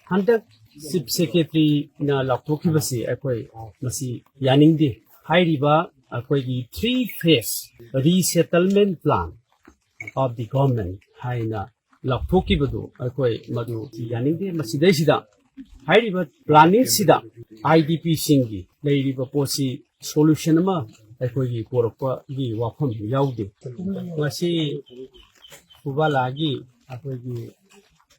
Hunter Sip Secretary na Laptoki Basi, Masi Yanindi, Hairiba, three phase resettlement plan of the government, Haina Laptoki Badu, Madu Yanindi, Masidesida, Hairiba planning Sida, IDP Singi, Lady Posi solution. Akwai porokpa gi wafam yaudi masi fubalagi akwai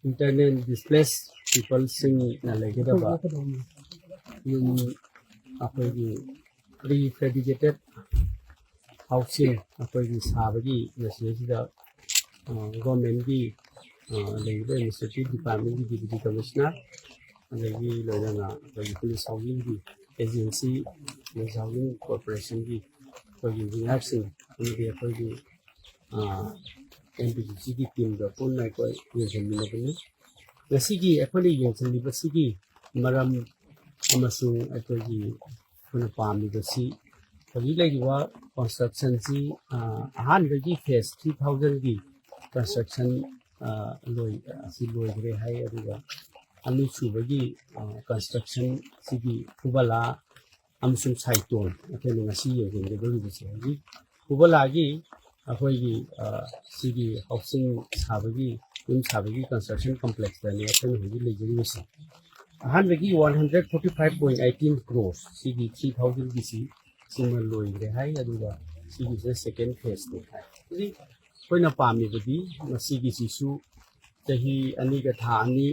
internet displaced people sing na legedaba yum akwai prefabricated housing akwai sabagi nasida government gi legeda institute department gi deputy commissioner legi loyana akwai police housing gi agency housing corporation gi engineering ini NPC ki team da punna ko yeng minabani nasigi apani yeng sandi basigi maram amasung akogi kuna pami basi kali lagi wa construction si ahan bagi phase 3000 gi construction loi gre hai aduga anu subagi construction sigi kubala amsung saiton akene ngasi yeng de bari bisi gi kubalagi akwai sigi housing sabagi construction complex da ne akene hoji lejiri bisi ahan bagi 145.18 crores sigi 3000 bisi single loi gre hai aduga sigi second phase ne hai koina pami badi masigi sisu tahi ani ga tha ani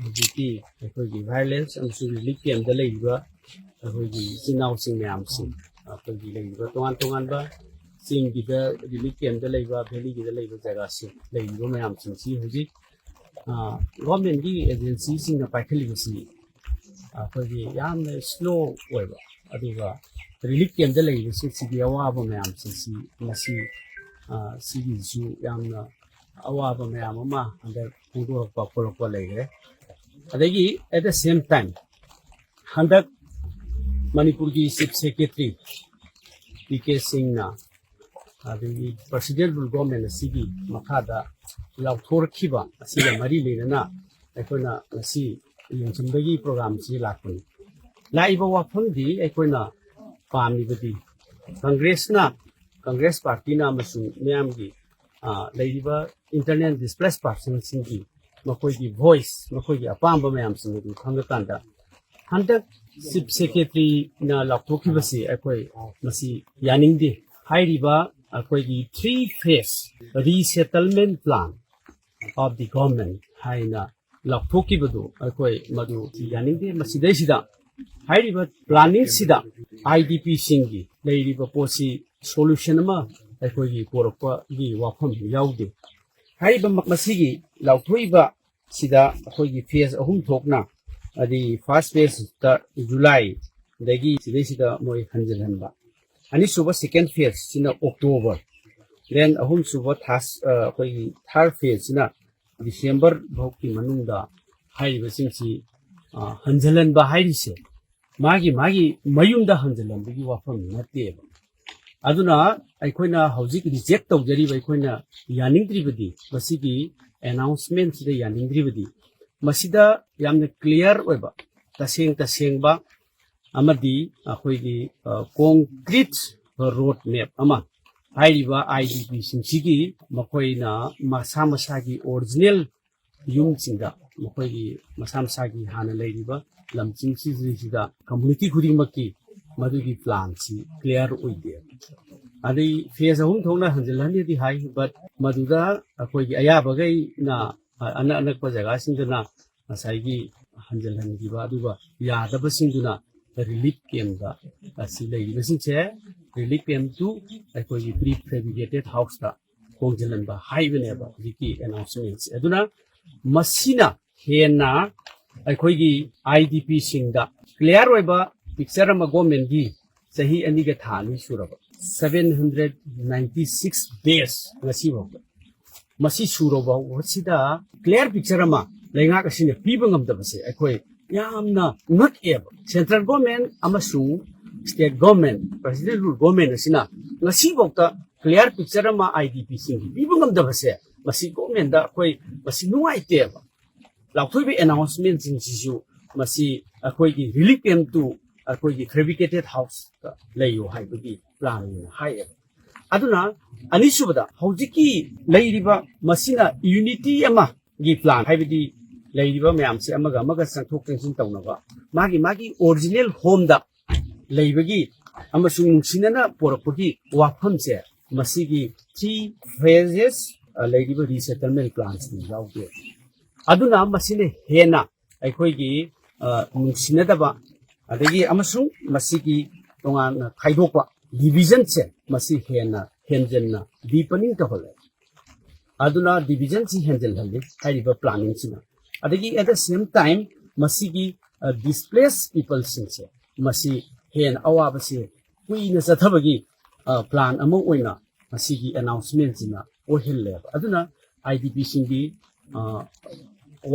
hojiki akwai violence amsung relief camp da leiba akwai sinau sing myam sing akwai leiba tongan ba sing gida relief camp da leiba valley gida leiba jaga sing leiba myam sing si hoji government gi agency sing na paithali bisi akwai yamna slow oiba aduga relief camp da leiba sigi awaba myam sing si masi sigi su yamna awaba myam ama under pudo pa legre adagi at the same time handak Manipur ki Chief Secretary PK Singh na adagi presidential government asigi makada lauthor khiba asiga mari lenana aikoina asi yengchambagi program si lakuni laiba wafamdi aikoina pami badi Congress party na masu myamgi laiba internet displaced persons singi makoi ki voice makoi ki apamba myam singi khangakanda Hunter Chief Secretary na Laptoki Basi Masi Yanindi Hairiba three phase resettlement plan of the government Haina Laptoki Badu Madu Yanindi Masidesida Hairiba planning Sida IDP Singi Lady Posi solution ma porokpa gi wafam yaudi Hairiba Masigi Laptoiba Sida phase ahum thokna adi first phase ta July dagi sida moi hanjalhanba ani suba second phase sina October then ahum suba third phase sina December bhokki manungda haiba singsi hanjalhanba hairise magi mayumda hanjalhanba gi wafam nateba aduna aikoina hojik reject tawjari aikoina yaningdribadi basigi announcement sida yaningdribadi masida yamna clear oiba tasengba amadi akhoi concrete road map ama hairiba IDP singsigi makoina masagi original yum singa makoigi masagi hana leiriba lamching sida community khudimaki madugi plan si clear oide adi phase ahum thongna hanjalani di hai but maduda akhoi ayabagai na anak jaga singduna asaigi hanjalhangiba aduga yadaba singduna relief camp da asi leiba singche relief camp tu akhoi prefabricated house da kongjalanba haibeneba diki announcements aduna masina hena akhoi IDP singda clear oiba picture ama government gi sahi aniga thani suraba 796 days ngasi bawda masi suroba wasida clear picture ama lenga kasine piba ngamdabase akhoi yamna ngak eb central government amasung state government presidential government asina ngasi bawta clear picture ama IDP singi piba ngamdabase masi government da akhoi masi nuaiteba ꯂꯥꯎꯊꯣꯏꯕ ꯑꯦꯅꯥꯎꯟꯁꯃꯦꯟꯁꯤꯡꯁꯤꯁꯨ ꯃꯁꯤ ꯑꯩꯈꯣꯏꯒꯤ relief camp two ꯑꯩꯈꯣꯏꯒꯤ ꯐꯦꯕ꯭ꯔꯤꯀꯦꯇꯦꯗ ꯍꯥꯎꯁꯇ ꯂꯩꯌꯨ ꯍꯥꯏꯕꯒꯤ ꯄ꯭ꯂꯥꯟꯅꯤꯅ ꯍꯥꯏꯌꯦꯕ ꯑꯗꯨꯅ ꯑꯅꯤꯁꯨꯕꯗ ꯍꯧꯖꯤꯛꯀꯤ ꯂꯩꯔꯤꯕ ꯃꯁꯤꯅ ꯌꯨꯅꯤꯇꯤ ꯑꯃꯒꯤ ꯄ꯭ꯂꯥꯟ ꯍꯥꯏꯕꯗꯤ ꯂꯩꯔꯤꯕ ꯃꯌꯥꯝꯁꯦ ꯑꯃꯒ ꯑꯃꯒ ꯆꯪꯊꯣꯛ ꯆꯪꯁꯤꯟ ꯇꯧꯅꯕ ꯃꯥꯒꯤ ꯑꯣꯔꯤꯖꯤꯅꯦꯜ ꯍꯣꯝꯗ ꯂꯩꯕꯒꯤ ꯑꯃꯁꯨꯡ ꯅꯨꯡꯁꯤꯅꯅ ꯄꯣꯔꯛꯄꯒꯤ ꯋꯥꯐꯝꯁꯦ ꯃꯁꯤꯒꯤ 3 phases ꯂꯩꯔꯤꯕ ꯔꯤꯁꯦꯇꯜꯃꯦꯟ ꯄ꯭ꯂꯥꯟꯁꯤꯡ ꯌꯥꯎꯗꯦ ꯑꯗꯨꯅ ꯃꯁꯤꯅ ꯍꯦꯟꯅ ꯑꯩꯈꯣꯏꯒꯤ ꯅꯨꯡꯁꯤꯅꯗꯕ ꯑꯗꯒꯤ ꯑꯃꯁꯨꯡ ꯃꯁꯤꯒꯤ ꯇꯣꯉꯥꯟꯅ ꯈꯥꯏꯗꯣꯛꯄ ꯗꯤꯕꯤꯖꯟꯁꯦ ꯃꯁꯤ ꯍꯦꯟꯅ ꯍꯦꯟꯖꯟꯅ deepening ꯇꯧꯍꯜꯂꯦ aduna division si handle halli hariba planning sina adagi at the same time masigi displaced people sinse masi hen awaba si kuina sathabagi plan amo oina masigi announcement sina ohille aduna idp singi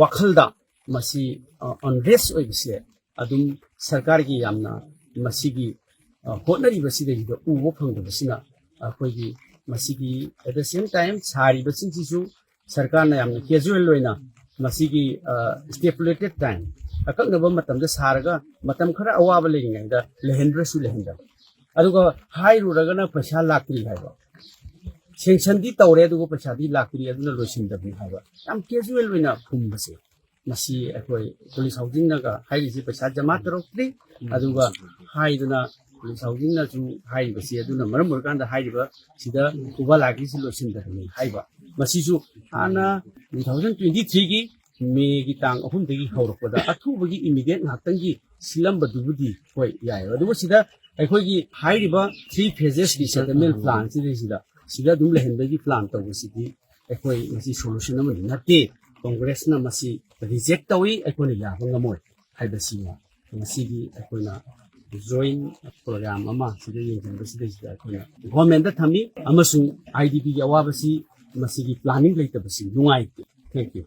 wakhalda masi unrest oibse adum sarkar gi yamna masigi hotnari basida gi ubo phangdabasina akoigi masigi at the same time sari basin sisu sarkar na yamna casual loina masigi stipulated time akaknaba matam da saraga matam khara awaba leginga da lehendra su lehenda aduga hairu ragana paisa lakri haiba sanction di tawre aduga paisa di lakri aduna loisinda bi haiba am casual loina phumbase masi akoi police housing naga hairi si paisa jama tarokri aduga haiduna police housing na ju haiba si aduna maram murkanda haiba sida uba lagi si loisinda ni haiba masi ju ana 2023 gi मे की तांग अहुम दगी हौरकदा अथुबगी immediate ngaktangi silambadubudi hoi yai adugo sida akhoi hairiba 3 phases resettlement plan sida dum lehenbagi plan tawsidi akhoi masi solution amani natte congress na masi reject tawi akhoi ya bangamoi haibasi masi gi akhoi na join program ama sida yengba sida akhoi na government da thami amasung idp gi awabasi masi gi planning leitabasi dungai thank you